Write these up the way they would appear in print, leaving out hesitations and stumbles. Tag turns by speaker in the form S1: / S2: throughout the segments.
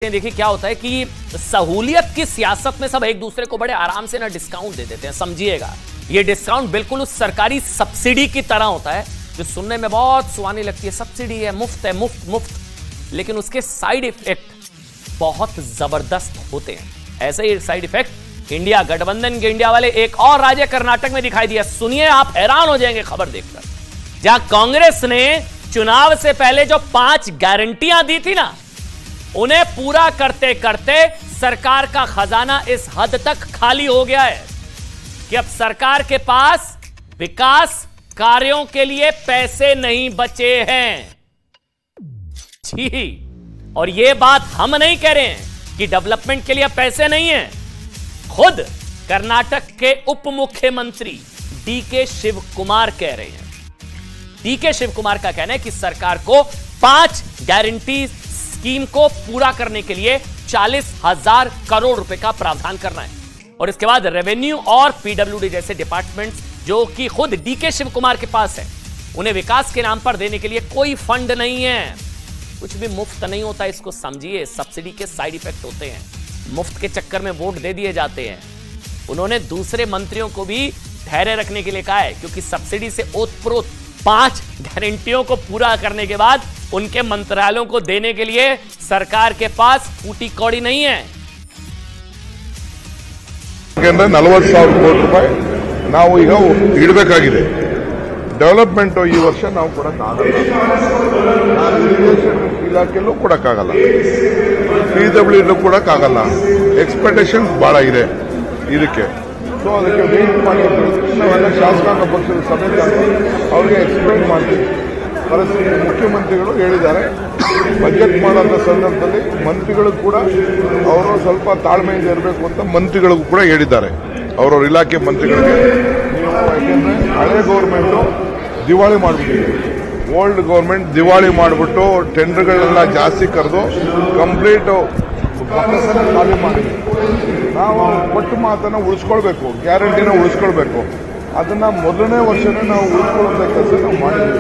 S1: देखिए क्या होता है कि सहूलियत की सियासत में सब एक दूसरे को बड़े आराम से ना डिस्काउंट दे देते हैं। समझिएगा, ये डिस्काउंट बिल्कुल उस सरकारी सब्सिडी की तरह होता है जो सुनने में बहुत सुहानी लगती है। सब्सिडी है, मुफ्त, लेकिन उसके साइड इफेक्ट बहुत जबरदस्त होते हैं। ऐसे ही साइड इफेक्ट इंडिया गठबंधन के इंडिया वाले एक और राज्य कर्नाटक में दिखाई दिया। सुनिए, आप हैरान हो जाएंगे खबर देखकर। जहां कांग्रेस ने चुनाव से पहले जो 5 गारंटियां दी थी ना, उन्हें पूरा करते करते सरकार का खजाना इस हद तक खाली हो गया है कि अब सरकार के पास विकास कार्यों के लिए पैसे नहीं बचे हैं। जी, और यह बात हम नहीं कह रहे हैं कि डेवलपमेंट के लिए पैसे नहीं हैं। खुद कर्नाटक के उप मुख्यमंत्री डीके शिव कुमार कह रहे हैं। डीके शिव कुमार का कहना है कि सरकार को 5 गारंटी स्कीम को पूरा करने के लिए 40,000 करोड़ रुपए का प्रावधान करना है। और इसके बाद रेवेन्यू और पीडब्ल्यूडी जैसे डिपार्टमेंट्स जो कि खुद डीके शिव कुमार के पास है, उन्हें विकास के नाम पर देने के लिए कोई फंड नहीं है। कुछ भी मुफ्त नहीं होता, इसको समझिए। सब्सिडी के साइड इफेक्ट होते हैं। मुफ्त के चक्कर में वोट दे दिए जाते हैं। उन्होंने दूसरे मंत्रियों को भी ठहरे रखने के लिए कहा है, क्योंकि सब्सिडी से ओतप्रोत 5 गारंटियों को पूरा करने के बाद उनके मंत्रालयों को देने के लिए सरकार के पास फूटी कौड़ी नहीं है।
S2: 40,000 ಕೋಟಿ ರೂಪಾಯಿ ನಾವು ಈಗ ಇಡಬೇಕಾಗಿದೆ। ಡೆವಲಪ್ಮೆಂಟ್ ಈ ವರ್ಷ ನಾವು ಕೊಡಕ್ಕಾಗಲ್ಲ, ಇರಿಗೇಷನ್ ಇಲಾಖೆಯಲ್ಲೂ ಕೊಡಕ್ಕಾಗಲ್ಲ, PWD ಕೊಡಕ್ಕಾಗಲ್ಲ। ಎಕ್ಸ್ಪೆಕ್ಟೇಷನ್ಸ್ ಬಹಳ ಇದೆ ಇದಕ್ಕೆ। ಸೊ ಅದಕ್ಕೆ ವೇಟ್ ಮಾಡಿ ನಾವೆಲ್ಲ ಶಾಸಕಾಂಗ ಪಕ್ಷದ ಸಭೆ ಅವರಿಗೆ ಎಕ್ಸ್ಪ್ಲೈನ್ ಮಾಡ್ತೀವಿ। ಪರಿಸ್ಥಿತಿ ಮುಖ್ಯಮಂತ್ರಿಗಳು ಹೇಳಿದ್ದಾರೆ, ಬಜೆಟ್ ಮಾಡುವಂಥ ಸಂದರ್ಭದಲ್ಲಿ ಮಂತ್ರಿಗಳು ಕೂಡ ಅವರು ಸ್ವಲ್ಪ ತಾಳ್ಮೆಯಿಂದ ಇರಬೇಕು ಅಂತ ಮಂತ್ರಿಗಳಿಗೂ ಕೂಡ ಹೇಳಿದ್ದಾರೆ। ಅವರವ್ರ ಇಲಾಖೆ ಮಂತ್ರಿಗಳಿಗೆ ನೀವು ಯಾಕೆಂದ್ರೆ ಹಳೆ ಗೌರ್ಮೆಂಟು ದಿವಾಳಿ ಮಾಡಿಬಿಟ್ಟಿದೆ, ಓಲ್ಡ್ ಗೌರ್ಮೆಂಟ್ ದಿವಾಳಿ ಮಾಡಿಬಿಟ್ಟು ಟೆಂಡರ್ಗಳನ್ನೆಲ್ಲ ಜಾಸ್ತಿ ಕರೆದು ಕಂಪ್ಲೀಟ್ ಬೊಕ್ಕಸನ್ನ ಖಾಲಿ ಮಾಡಿದೆ। ನಾವು ಕೊಟ್ಟು ಮಾತನ್ನು ಉಳಿಸ್ಕೊಳ್ಬೇಕು, ಗ್ಯಾರಂಟಿನ ಉಳಿಸ್ಕೊಳ್ಬೇಕು। ಅದನ್ನ ಮೊದಲನೇ ವರ್ಷನೇ ನಾವು ಉಳಿಸ್ಕೊಳ್ಳುವಂಥ ಕೆಲಸ ನಾವು ಮಾಡಿದ್ದೀವಿ।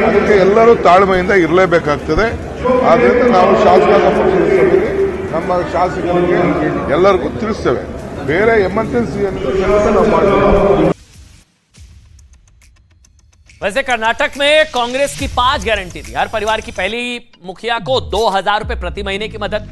S2: ಅದಕ್ಕೆ ಎಲ್ಲರೂ ತಾಳ್ಮೆಯಿಂದ ಇರಲೇಬೇಕಾಗ್ತದೆ। ಆದ್ದರಿಂದ ನಾವು ಶಾಸಕಾಂಗ ಪಕ್ಷದ ಸಭೆಯಲ್ಲಿ ನಮ್ಮ ಶಾಸಕರಿಗೆ ಎಲ್ಲರಿಗೂ ತಿಳಿಸ್ತೇವೆ। ಬೇರೆ ಎಮರ್ಜೆನ್ಸಿ ಕೆಲಸ ನಾವು ಮಾಡ್ತೀವಿ।
S1: वैसे कर्नाटक में कांग्रेस की 5 गारंटी थी। हर परिवार की पहली मुखिया को 2,000 रुपए प्रति महीने की मदद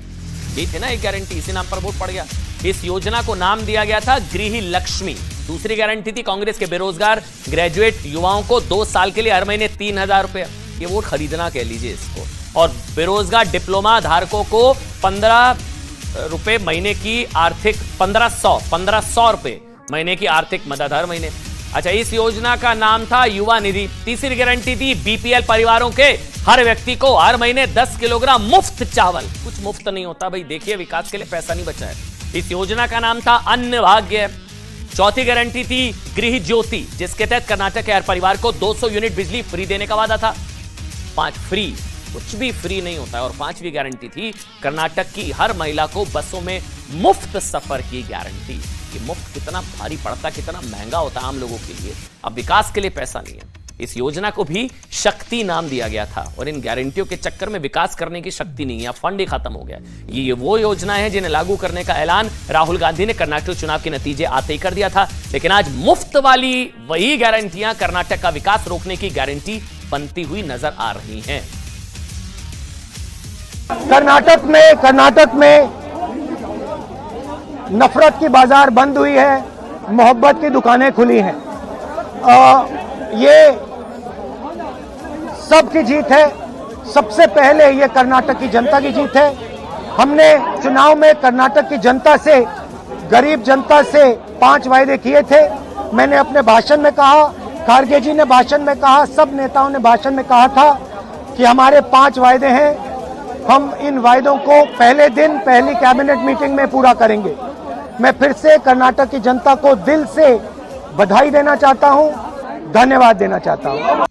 S1: दी थी ना, एक गारंटी, इसी नाम पर वोट पड़ गया। इस योजना को नाम दिया गया था गृह लक्ष्मी। दूसरी गारंटी थी कांग्रेस के बेरोजगार ग्रेजुएट युवाओं को 2 साल के लिए हर महीने 3,000 रुपए, ये वोट खरीदना कह लीजिए इसको। और बेरोजगार डिप्लोमा धारकों को 15 रुपए महीने की आर्थिक 1500 रुपए महीने की आर्थिक मदद हर महीने। अच्छा, इस योजना का नाम था युवा निधि। तीसरी गारंटी थी BPL परिवारों के हर व्यक्ति को हर महीने 10 किलोग्राम मुफ्त चावल। कुछ मुफ्त नहीं होता भाई, देखिए विकास के लिए पैसा नहीं बचा है। इस योजना का नाम था अन्न भाग्य। चौथी गारंटी थी गृह ज्योति, जिसके तहत कर्नाटक के हर परिवार को 200 यूनिट बिजली फ्री देने का वादा था। 5 फ्री, कुछ भी फ्री नहीं होता है। और 5वीं गारंटी थी कर्नाटक की हर महिला को बसों में मुफ्त सफर की गारंटी। कि मुफ्त कितना भारी पड़ता, कितना महंगा होता है आम लोगों के लिए। अब विकास के लिए पैसा नहीं है। इस योजना को भी शक्ति नाम दिया गया था। और इन गारंटियों के चक्कर में विकास करने की शक्ति नहीं है, फंड ही खत्म हो गया। ये वो योजना है जिन्हें लागू करने का ऐलान राहुल गांधी ने कर्नाटक चुनाव के नतीजे आते ही कर दिया था। लेकिन आज मुफ्त वाली वही गारंटियां कर्नाटक का विकास रोकने की गारंटी बनती हुई नजर आ रही हैं।
S3: कर्नाटक में नफरत की बाजार बंद हुई है, मोहब्बत की दुकानें खुली हैं। ये सबकी जीत है। सबसे पहले ये कर्नाटक की जनता की जीत है। हमने चुनाव में कर्नाटक की जनता से, गरीब जनता से 5 वायदे किए थे। मैंने अपने भाषण में कहा, खारगे जी ने भाषण में कहा, सब नेताओं ने भाषण में कहा था कि हमारे 5 वायदे हैं। हम इन वायदों को पहले दिन पहली कैबिनेट मीटिंग में पूरा करेंगे। मैं फिर से कर्नाटक की जनता को दिल से बधाई देना चाहता हूं, धन्यवाद देना चाहता हूं।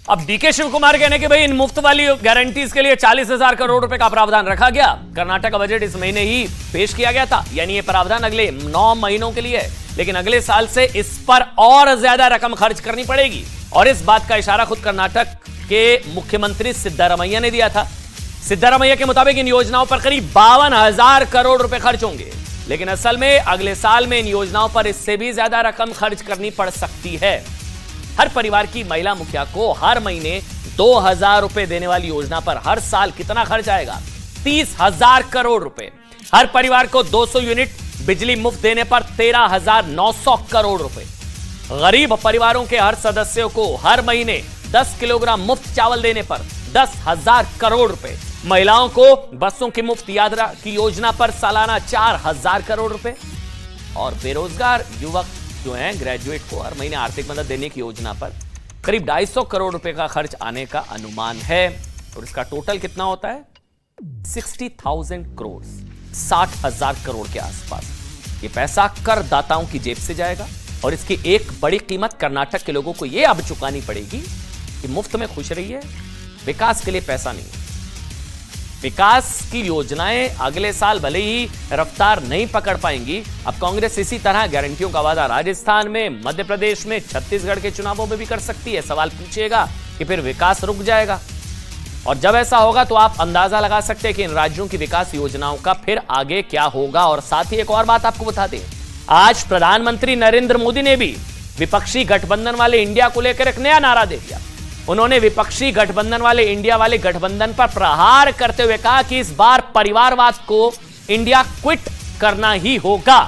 S1: अब डीके शिव कुमार कहने के भाई इन मुफ्त वाली गारंटीज के लिए 40,000 करोड़ रुपए का प्रावधान रखा गया। कर्नाटक का बजट इस महीने ही पेश किया गया था, यानी ये प्रावधान अगले 9 महीनों के लिए है। लेकिन अगले साल से इस पर और ज्यादा रकम खर्च करनी पड़ेगी। और इस बात का इशारा खुद कर्नाटक के मुख्यमंत्री सिद्धारमैया ने दिया था सिद्धारमैया के मुताबिक इन योजनाओं पर करीब 52,000 करोड़ रुपए खर्च होंगे, लेकिन असल में अगले साल में इन योजनाओं पर इससे भी ज्यादा रकम खर्च करनी पड़ सकती है। हर परिवार की महिला मुखिया को हर महीने 2,000 रुपए देने वाली योजना पर हर साल कितना खर्च आएगा? 30,000 करोड़ रुपए। हर परिवार को 200 यूनिट बिजली मुफ्त देने पर 13,900 करोड़ रुपए। गरीब परिवारों के हर सदस्यों को हर महीने 10 किलोग्राम मुफ्त चावल देने पर 10,000 करोड़ रुपए। महिलाओं को बसों की मुफ्त यात्रा की योजना पर सालाना 4,000 करोड़ रुपए। और बेरोजगार युवक जो हैं ग्रेजुएट को हर महीने आर्थिक मदद देने की योजना पर करीब 250 करोड़ रुपए का खर्च आने का अनुमान है। और इसका टोटल कितना होता है? 60,000 करोड़, 60,000 करोड़ के आसपास। ये पैसा करदाताओं की जेब से जाएगा और इसकी एक बड़ी कीमत कर्नाटक के लोगों को यह अब चुकानी पड़ेगी कि मुफ्त में खुश रहिए, विकास के लिए पैसा नहीं। विकास की योजनाएं अगले साल भले ही रफ्तार नहीं पकड़ पाएंगी। अब कांग्रेस इसी तरह गारंटियों का वादा राजस्थान में, मध्य प्रदेश में, छत्तीसगढ़ के चुनावों में भी कर सकती है। सवाल पूछेगा कि फिर विकास रुक जाएगा, और जब ऐसा होगा तो आप अंदाजा लगा सकते हैं कि इन राज्यों की विकास योजनाओं का फिर आगे क्या होगा। और साथ ही एक और बात आपको बता दें, आज प्रधानमंत्री नरेंद्र मोदी ने भी विपक्षी गठबंधन वाले इंडिया को लेकर एक नया नारा दे दिया। उन्होंने विपक्षी गठबंधन वाले इंडिया वाले गठबंधन पर प्रहार करते हुए कहा कि इस बार परिवारवाद को इंडिया क्विट करना ही होगा।